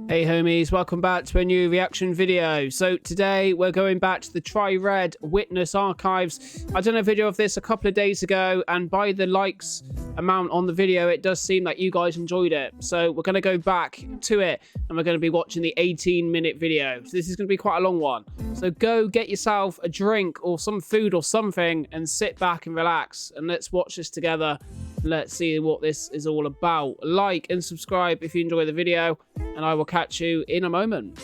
Hey homies, welcome back to a new reaction video. So today we're going back to the TRYRED Witness Archives. I done a video of this a couple of days ago, and by the likes amount on the video, it does seem like you guys enjoyed it. So we're going to go back to it, and we're going to be watching the 18-minute video. So this is going to be quite a long one. So go get yourself a drink or some food or something and sit back and relax, and let's watch this together. Let's see what this is all about. Like and subscribe if you enjoy the video, and I will catch you in a moment.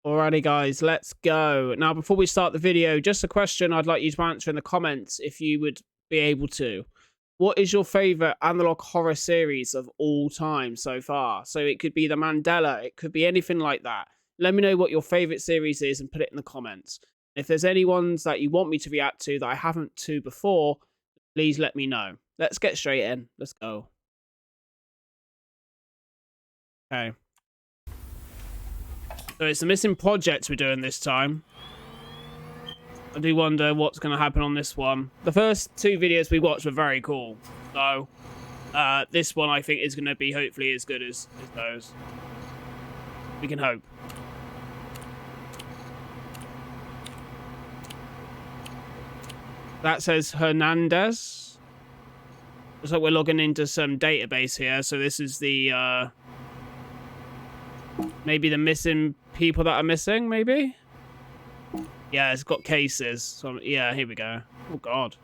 Alrighty guys, let's go. Now before we start the video, just a question I'd like you to answer in the comments if you would be able to. What is your favourite analog horror series of all time so far? So it could be The Mandela, it could be anything like that. Let me know what your favourite series is and put it in the comments. If there's any ones that you want me to react to that I haven't to before, please let me know. Let's get straight in. Let's go. Okay. So it's the missing projects we're doing this time. I do wonder what's going to happen on this one. The first two videos we watched were very cool. So this one I think is going to be hopefully as good as those. We can hope. That says Hernandez. Looks like we're logging into some database here. So this is the maybe the missing people that are missing, maybe? Yeah, it's got cases. So yeah, here we go. Oh god.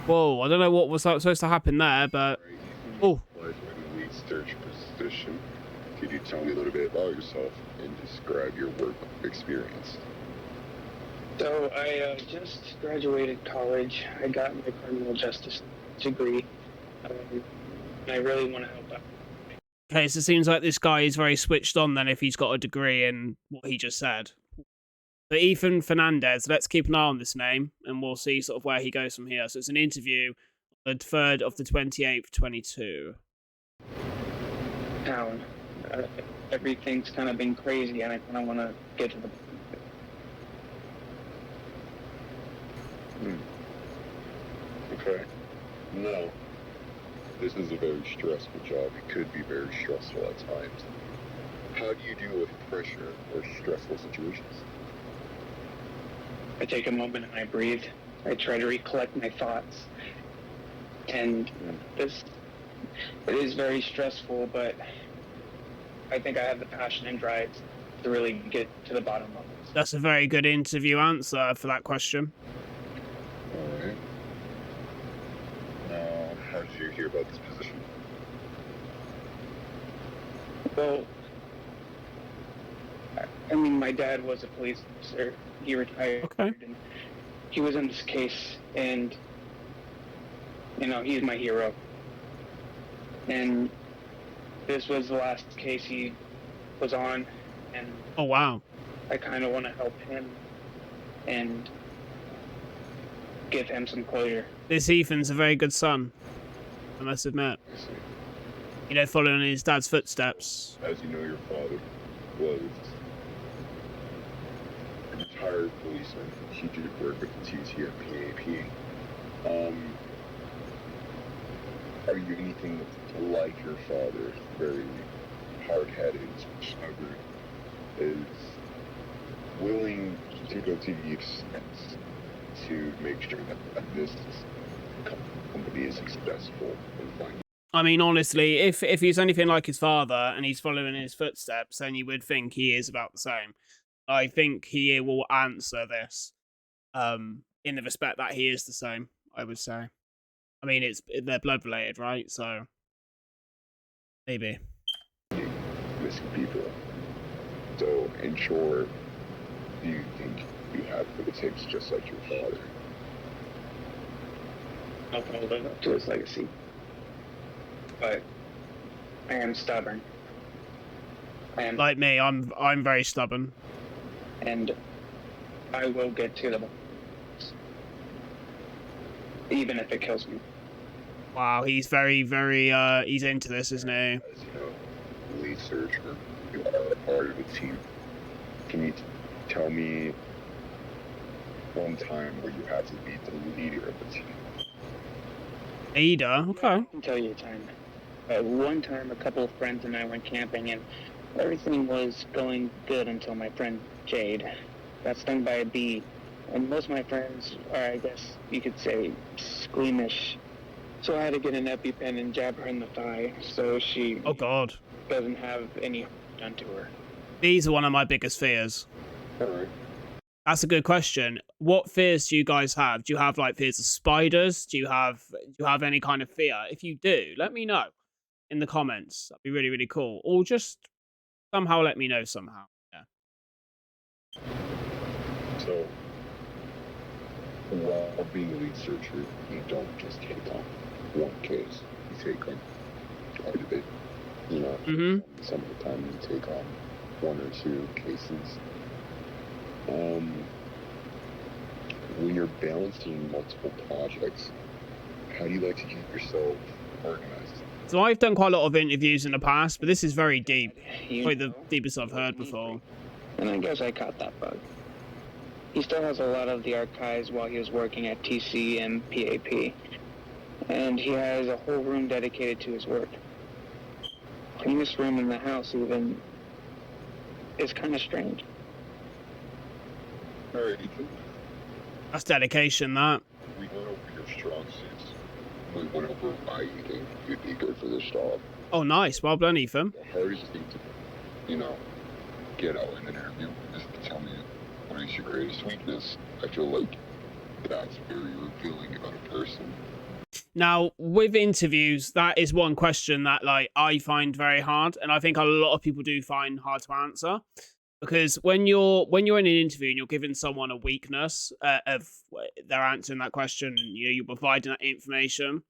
Whoa, I don't know what was supposed to happen there, but oh. Search position. Could you tell me a little bit about yourself and describe your work experience? So I just graduated college. I got my criminal justice degree. And I really want to help out. Okay, so it seems like this guy is very switched on then if he's got a degree in what he just said. So Ethan Fernandez, let's keep an eye on this name and we'll see sort of where he goes from here. So it's an interview on the 3rd of the 28th, 22. Town. Everything's kind of been crazy, and I kind of want to get to the. Okay. No. This is a very stressful job. It could be very stressful at times. How do you deal with pressure or stressful situations? I take a moment and I breathe. I try to recollect my thoughts. And it is very stressful, but I think I have the passion and drive to really get to the bottom of it. That's a very good interview answer for that question. Alright. Now, how did you hear about this position? Well, I mean, my dad was a police officer. He retired. Okay. And he was in this case, and, you know, he's my hero. And this was the last case he was on, and oh wow, I kind of want to help him and give him some closure. This Ethan's a very good son, I must admit. You know, following in his dad's footsteps. As you know, your father was a retired policeman. He did work with the TTFPAP. Are you anything like your father? Very hard-headed, stubborn, is willing to go to the extent to make sure that this company is successful and finding. I mean, honestly, if he's anything like his father and he's following in his footsteps, then you would think he is about the same. I think he will answer this in the respect that he is the same, I would say. I mean, they're blood related, right? So maybe. Missing people. So, in short, do you think you have what it takes just like your father? I'll probably live up to his legacy. But I am stubborn. Like me, I'm very stubborn. And I will get to the bottom. Even if it kills me. Wow, he's very, very, he's into this, isn't he? As you know, lead searcher, you are a part of a team. Can you tell me one time where you had to be the leader of the team? Ada, okay. I can tell you a time. One time, a couple of friends and I went camping, and everything was going good until my friend Jade got stung by a bee. And most of my friends are, I guess you could say, squeamish. So I had to get an EpiPen and jab her in the thigh so she Oh, God. doesn't have any harm done to her. These are one of my biggest fears. All right. That's a good question. What fears do you guys have? Do you have like fears of spiders? Do you have any kind of fear? If you do, let me know in the comments. That'd be really, really cool. Or just somehow let me know somehow. Yeah. So, while being a lead searcher, you don't just take on one case. You take on quite a bit. You know, some of the time you take on one or two cases. When you're balancing multiple projects, how do you like to keep yourself organized? So I've done quite a lot of interviews in the past, but this is very deep. You Probably the know, deepest I've heard before. And I guess I caught that bug. He still has a lot of the archives while he was working at TC and PAP. And he has a whole room dedicated to his work. Cleanest room in the house even is kind of strange. All right, Ethan. That's dedication, that. We went over your strong suits. We went over why you think you'd be good for this job. Oh, nice. Well done, Ethan. The hardest thing to, get out in an interview is to tell me what is your greatest weakness. I feel like that's very revealing about a person. Now, with interviews, that is one question that like I find very hard, and I think a lot of people do find hard to answer. Because when you're in an interview and you're giving someone a weakness of they're answering that question, and you're providing that information,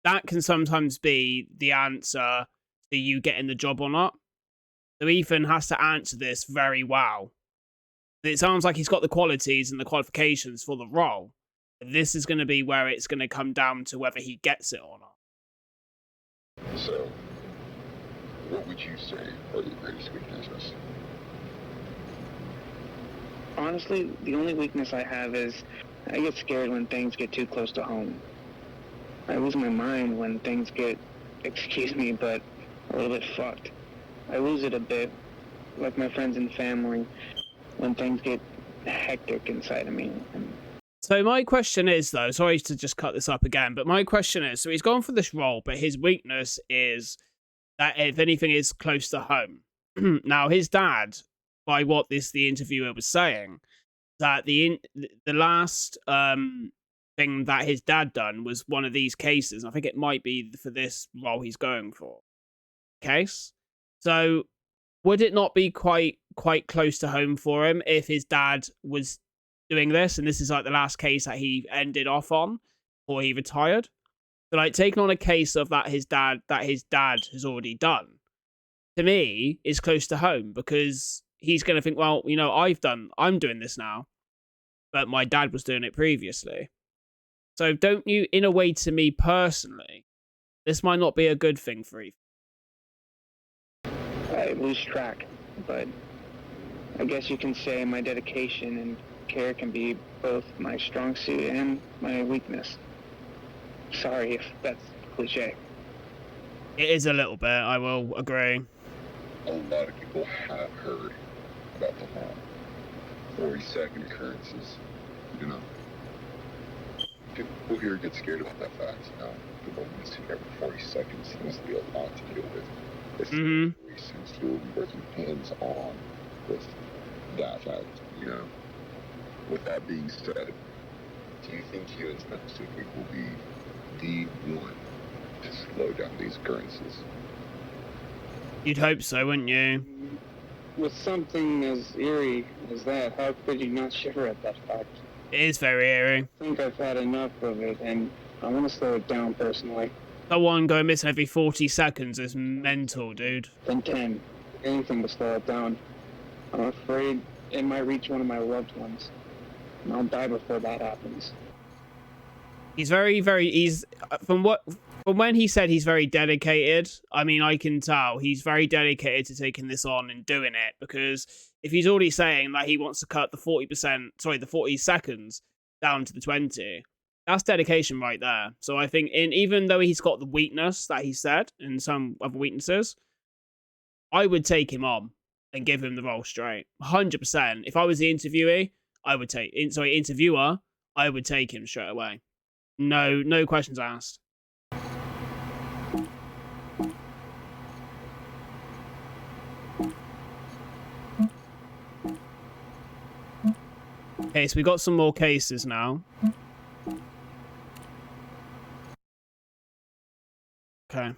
that can sometimes be the answer to you getting the job or not. So Ethan has to answer this very well. It sounds like he's got the qualities and the qualifications for the role. This is going to be where it's going to come down to whether he gets it or not. So, what would you say are your greatest weaknesses? Honestly, the only weakness I have is I get scared when things get too close to home. I lose my mind when things get, excuse me, but a little bit fucked. I lose it a bit, like my friends and family, when things get hectic inside of me. So my question is, though, sorry to just cut this up again, but my question is, so he's gone for this role, but his weakness is that if anything is close to home. Now, his dad, by what the interviewer was saying, that the last thing that his dad done was one of these cases. I think it might be for this role he's going for. Case. So would it not be quite close to home for him if his dad was doing this, and this is like the last case that he ended off on before he retired? So like taking on a case of that his dad has already done, to me, is close to home, because he's going to think, well, I'm doing this now, but my dad was doing it previously. So don't you, in a way, to me personally, this might not be a good thing for Ethan. I lose track, but I guess you can say my dedication and care can be both my strong suit and my weakness. Sorry if that's cliche. It is a little bit, I will agree. A lot of people have heard about the whole 40-second occurrences, People here get scared about that fact, People missing every 40 seconds seems to be a lot to deal with. Especially since you'll be working hands-on with that fact, With that being said, do you think you as next week will be the one to slow down these occurrences? You'd hope so, wouldn't you? With something as eerie as that, how could you not shiver at that fact? It is very eerie. I think I've had enough of it, and I want to slow it down personally. Someone going missing every 40 seconds is mental, dude. Then 10. Anything to slow it down. I'm afraid it might reach one of my loved ones, and I'll die before that happens. He's very, very, from But when he said he's very dedicated, I mean, I can tell he's very dedicated to taking this on and doing it, because if he's already saying that he wants to cut the 40 seconds down to the 20, that's dedication right there. So I think even though he's got the weakness that he said and some other weaknesses, I would take him on and give him the role straight. 100%. If I was the interviewer, I would take him straight away. No questions asked. Okay, so we got some more cases now. Okay.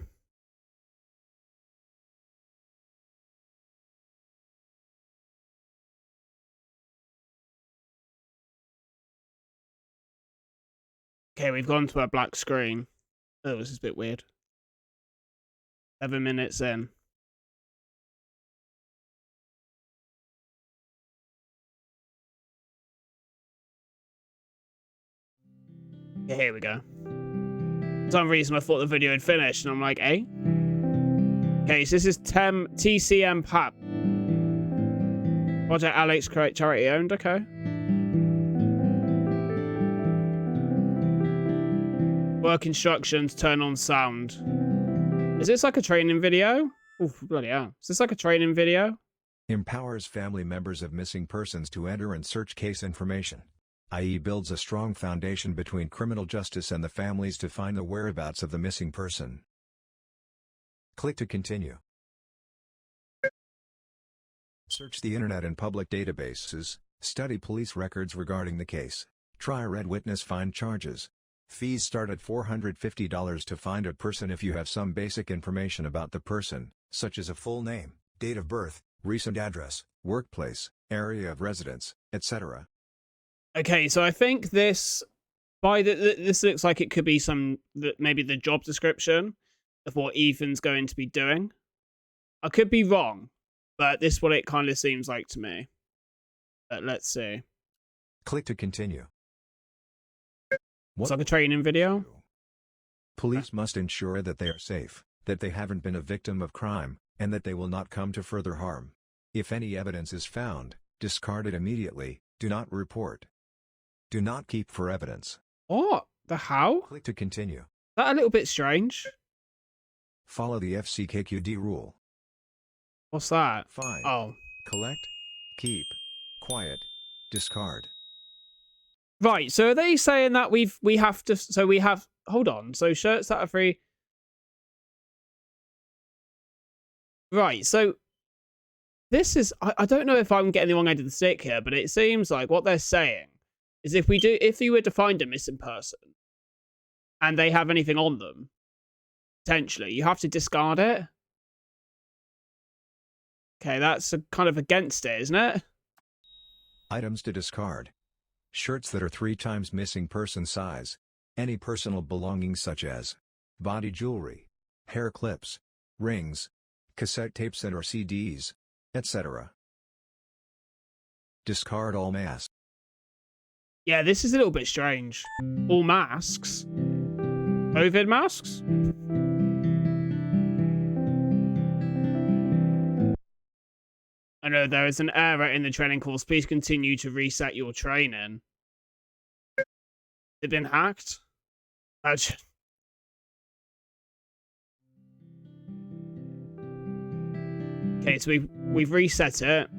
Okay, we've gone to a black screen. Oh, this is a bit weird. 7 minutes in. Okay, here we go. For some reason, I thought the video had finished, and I'm like, eh? Okay, so this is TCM PAP. Project Alex charity owned, okay. Work instructions, turn on sound. Is this like a training video? Oof, bloody hell. Is this like a training video? Empowers family members of missing persons to enter and search case information, i.e. builds a strong foundation between criminal justice and the families to find the whereabouts of the missing person. Click to continue. Search the internet and public databases, study police records regarding the case, TRYRED witness find charges. Fees start at $450 to find a person if you have some basic information about the person, such as a full name, date of birth, recent address, workplace, area of residence, etc. Okay, so I think this looks like it could be maybe the job description of what Ethan's going to be doing. I could be wrong, but this is what it kind of seems like to me. But let's see. Click to continue. It's like a training video. Police must ensure that they are safe, that they haven't been a victim of crime, and that they will not come to further harm. If any evidence is found, discard it immediately. Do not report. Do not keep for evidence. What the hell? Click to continue. Is that a little bit strange? Follow the FCKQD rule. What's that? Find. Oh. Collect. Keep. Quiet. Discard. Right, so are they saying that we have to, hold on, so shirts that are free. Right, so this is, I don't know if I'm getting the wrong end of the stick here, but it seems like what they're saying is if you were to find a missing person and they have anything on them, potentially, you have to discard it. Okay, that's kind of against it, isn't it? Items to discard. Shirts that are 3 times missing person size. Any personal belongings such as body jewelry, hair clips, rings, cassette tapes and or CDs, etc. Discard all masks. Yeah, this is a little bit strange. All masks? COVID masks? I know there is an error in the training course. Please continue to reset your training. It's been hacked? Okay, so we've reset it.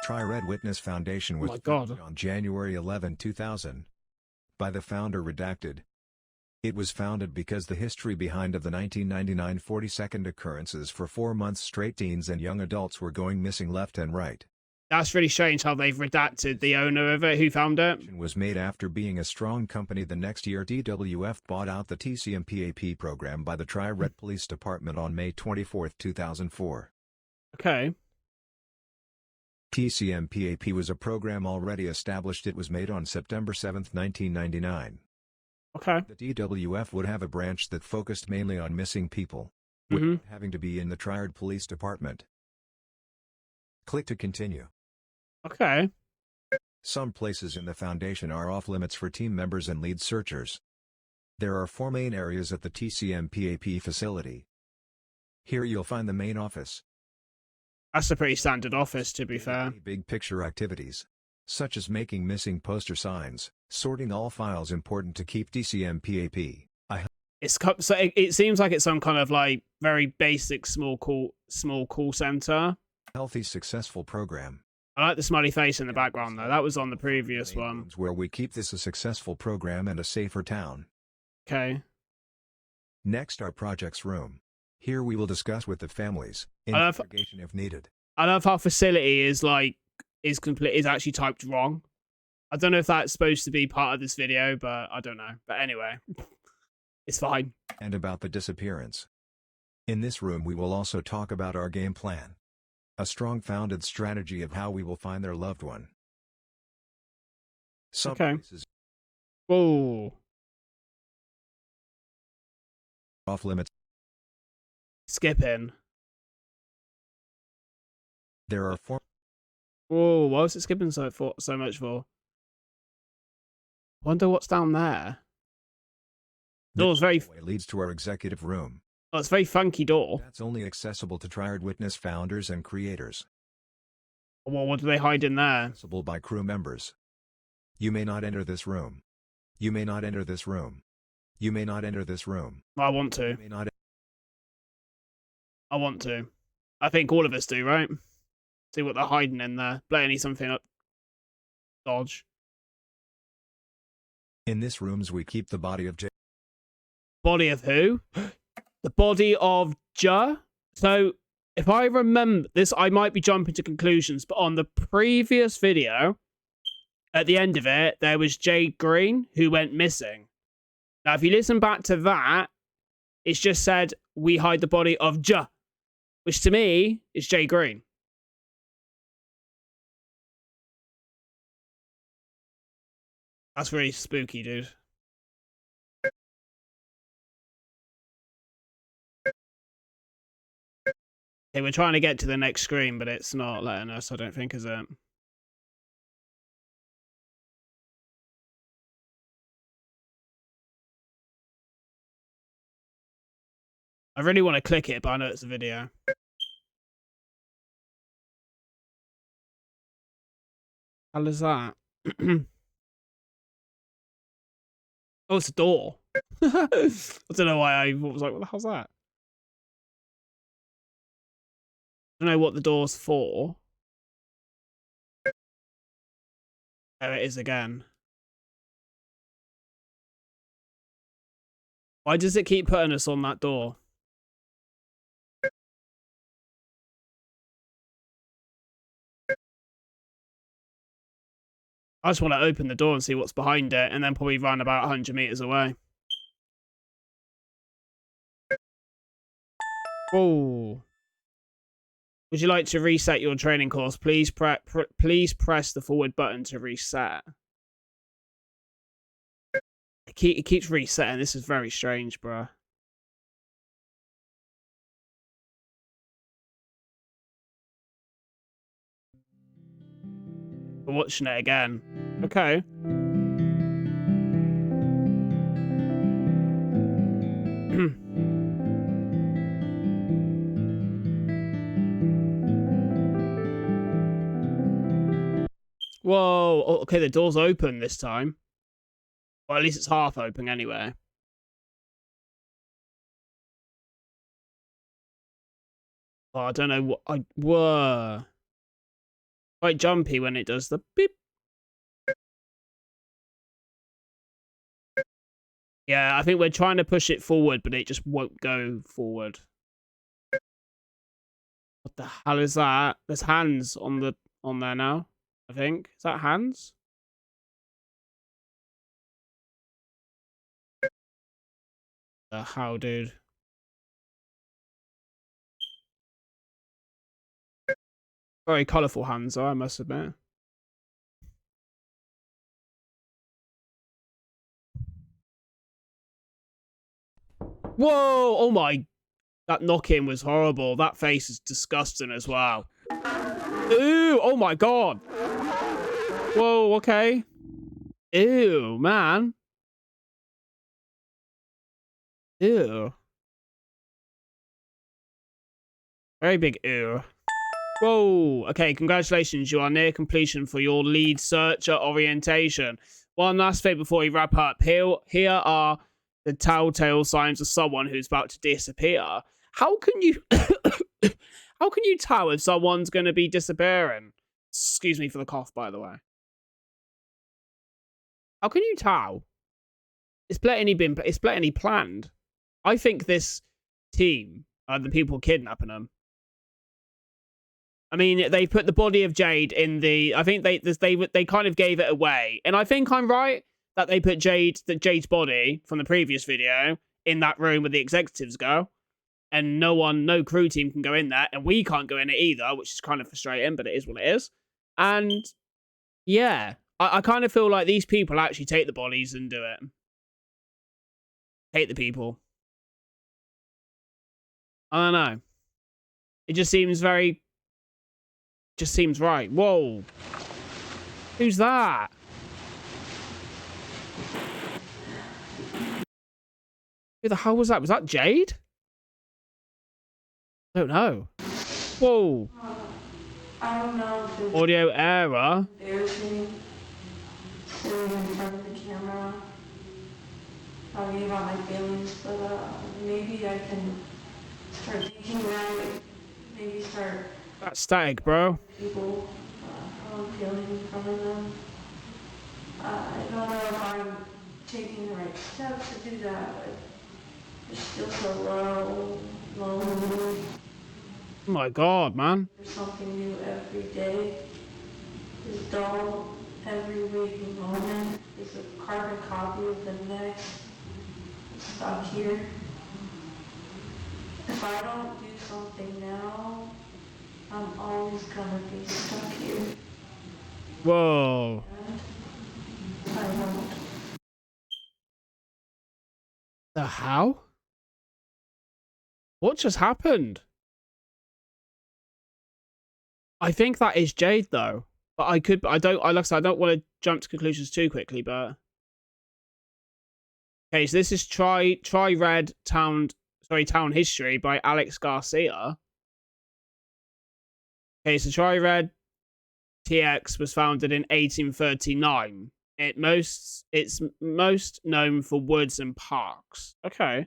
TRYRED Witness Foundation was founded on January 11, 2000. By the founder redacted. It was founded because the history behind of the 1999 42nd occurrences for 4 months straight, teens and young adults were going missing left and right. That's really strange how they've redacted the owner of it, who found it. Was made after being a strong company. The next year DWF bought out the TCMPAP program by the TRYRED Police Department on May 24, 2004. Okay. TCMPAP was a program already established. It was made on September 7, 1999. Okay. The DWF would have a branch that focused mainly on missing people, Mm-hmm. without having to be in the TRYRED Police Department. Click to continue. Okay. Some places in the Foundation are off-limits for team members and lead searchers. There are 4 main areas at the TCMPAP facility. Here you'll find the main office. That's a pretty standard office, to be fair. Big picture activities, such as making missing poster signs, sorting all files important to keep TCMPAP. So it seems like it's some kind of like very basic small call center. Healthy, successful program. I like the smiley face in the background though. That was on the previous one. Where we keep this a successful program and a safer town. Okay. Next, our projects room. Here we will discuss with the families, investigation if needed. I love how facility is actually typed wrong. I don't know if that's supposed to be part of this video, but I don't know. But anyway, it's fine. And about the disappearance. In this room we will also talk about our game plan. A strong founded strategy of how we will find their loved one. Some places Whoa. Off limits. Skipping. There are 4. Whoa, why was it skipping so much for? Wonder what's down there. Door's very leads to our executive room. Oh, it's a very funky door. That's only accessible to TRYRED Witness founders and creators. Well, what do they hide in there? Accessible by crew members. You may not enter this room. You may not enter this room. You may not enter this room. I want to. You may not. I want to. I think all of us do, right? See what they're hiding in there. Blatantly something up. Dodge. In this rooms we keep the body of J. Body of who? The body of Ja? So, if I remember this, I might be jumping to conclusions, but on the previous video, at the end of it, there was Jay Green who went missing. Now, if you listen back to that, it's just said, we hide the body of Ja, which to me is Jay Green. That's really spooky, dude. Okay, we're trying to get to the next screen, but it's not letting us, I don't think, is it? I really want to click it, but I know it's a video. How is that? Oh, it's a door. I don't know why I was like, what the hell's that? I don't know what the door's for. There it is again. Why does it keep putting us on that door? I just want to open the door and see what's behind it, and then probably run about 100 meters away. Whoa. Would you like to reset your training course? Please press the forward button to reset. It keeps resetting. This is very strange, bruh. We're watching it again. Okay. Whoa. Oh, okay, the door's open this time. Well, at least it's half open anyway. Oh, I don't know what I were. Quite jumpy when it does the beep. Yeah, I think we're trying to push it forward, but it just won't go forward. What the hell is that? There's hands on there now, I think. Is that hands? The hell, dude? Very colourful hands, though, I must admit. Whoa! Oh my. That knock-in was horrible. That face is disgusting as well. Ooh! Oh my god! Whoa, okay. Ew, man. Ew. Very big ew. Whoa. Okay, congratulations. You are near completion for your lead searcher orientation. One last thing before we wrap up. Here are the telltale signs of someone who's about to disappear. How can you... How can you tell if someone's going to be disappearing? Excuse me for the cough, by the way. How can you tell? It's blatantly planned. I think this team are the people kidnapping them. I mean, they put the body of Jade in the... I think they kind of gave it away. And I think I'm right that they put Jade's body from the previous video in that room where the executives go. And no crew team can go in there. And we can't go in it either, which is kind of frustrating, but it is what it is. And yeah, I kind of feel like these people actually take the bodies and do it. Hate the people. I don't know. It just seems very... Just seems right. Whoa. Who's that? Who the hell was that? Was that Jade? I don't know. Whoa. I don't know if it was Audio error. embarrassing sitting in front of the camera, talking about my feelings, but maybe I can start thinking about it, maybe start That's static, bro. people how I'm feeling in front of them. I don't know if I'm taking the right steps to do that, but it's still so low, lonely. Oh my god, man. There's something new every day. Is dull every waking moment. Is a carbon copy of the next. Stop here. If I don't do something now, I'm always gonna be stuck here. Whoa. And I won't. The how? What just happened? I think that is Jade, though. But like I don't want to jump to conclusions too quickly, but... Okay, so this is TRYRED Town History by Alex Garcia. Okay, so TRYRED TX was founded in 1839. It's most known for woods and parks. Okay.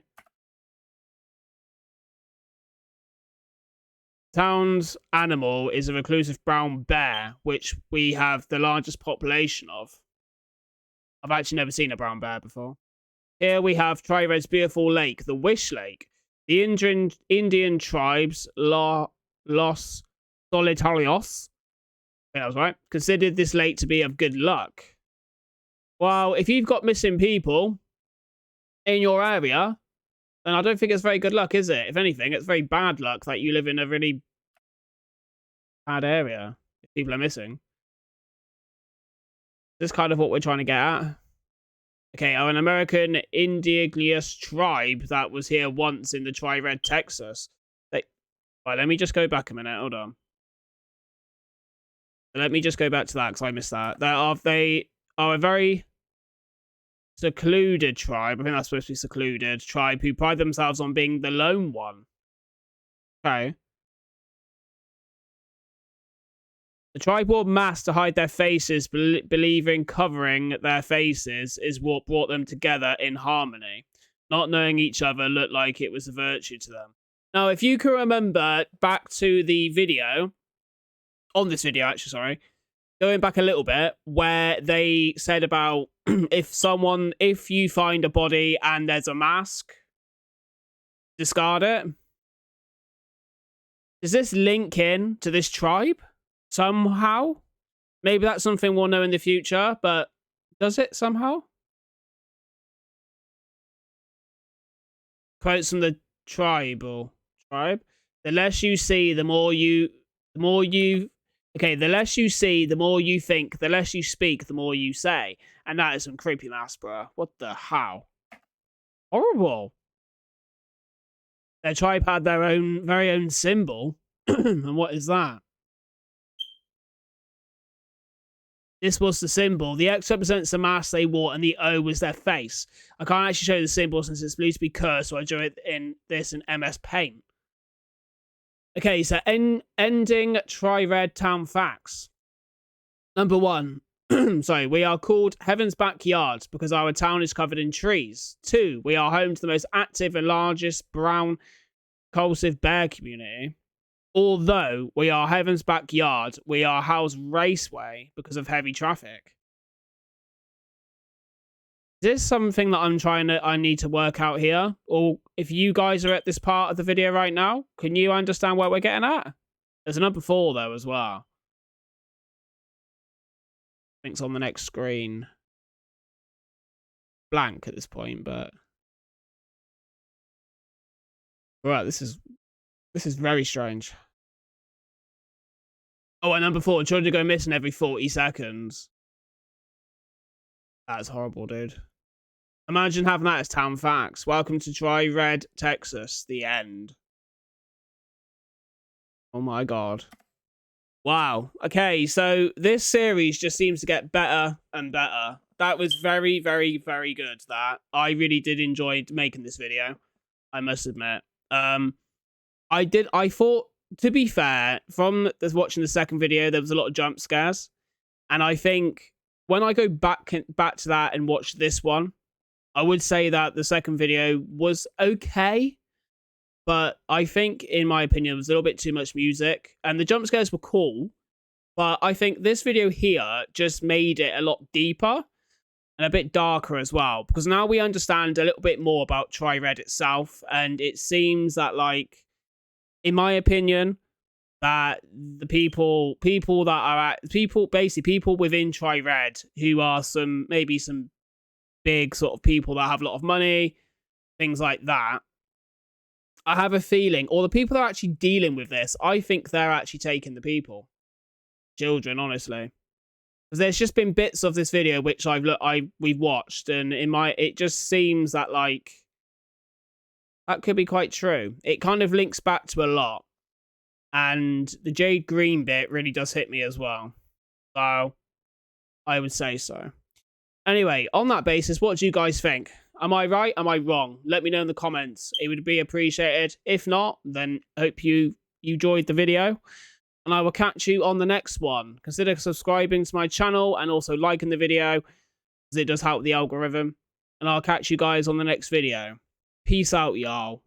Town's animal is a reclusive brown bear, which we have the largest population of. I've actually never seen a brown bear before. Here we have TRYRED's beautiful lake, the Wish Lake. The Indian tribes, Los Solitarios, I think that was right, considered this lake to be of good luck. Well, if you've got missing people in your area, then I don't think it's very good luck, is it? If anything, it's very bad luck that you live in a really bad area if people are missing. This is kind of what we're trying to get at. Okay, an American indigenous tribe that was here once in the TRYRED, Texas. Right, let me just go back a minute. Hold on. Let me just go back to that because I missed that. They are a very secluded tribe. I think that's supposed to be secluded tribe who pride themselves on being the lone one. Okay. The tribe wore masks to hide their faces, believing covering their faces is what brought them together in harmony. Not knowing each other looked like it was a virtue to them. Now, if you can remember back to the video, on this video, actually, sorry, going back a little bit, where they said about if you find a body and there's a mask, discard it. Does this link in to this tribe somehow? Maybe that's something we'll know in the future, but does it somehow? Quotes from the tribe. The less you see, the more you okay, the less you see, the more you think, the less you speak, the more you say. And that is some creepy mass, bro. What the how? Horrible. Their tribe had their own very own symbol. And what is that? This was the symbol. The X represents the mask they wore, and the O was their face. I can't actually show you the symbol since it's believed to be cursed, so I drew it in MS Paint. Okay, so ending TRYRED town facts. Number 1. Sorry, we are called Heaven's Backyard because our town is covered in trees. 2. We are home to the most active and largest brown compulsive bear community. Although we are Heaven's Backyard, we are Hell's Raceway because of heavy traffic. Is this something that I need to work out here? Or if you guys are at this part of the video right now, can you understand where we're getting at? There's a number 4 though as well. I think it's on the next screen. Blank at this point, but right, this is very strange. Oh, and number 4, children go missing every 40 seconds. That's horrible, dude. Imagine having that as town facts. Welcome to TRYRED, Texas. The end. Oh my god. Wow. Okay, so this series just seems to get better and better. That was very, very, very good, that. I really did enjoy making this video. I must admit. I thought, to be fair, from watching the second video, there was a lot of jump scares. And I think when I go back to that and watch this one, I would say that the second video was okay. But I think, in my opinion, it was a little bit too much music. And the jump scares were cool. But I think this video here just made it a lot deeper and a bit darker as well. Because now we understand a little bit more about TRYRED itself. And it seems that, like, in my opinion, that the people within TRYRED who are maybe some big sort of people that have a lot of money, things like that, I have a feeling, or the people that are actually dealing with this, I think they're actually taking the people. Children, honestly. Because there's just been bits of this video which we've watched, and it just seems that, like, that could be quite true. It kind of links back to a lot. And the Jade Green bit really does hit me as well. So, I would say so. Anyway, on that basis, what do you guys think? Am I right? Am I wrong? Let me know in the comments. It would be appreciated. If not, then hope you enjoyed the video. And I will catch you on the next one. Consider subscribing to my channel and also liking the video, because it does help the algorithm. And I'll catch you guys on the next video. Peace out, y'all.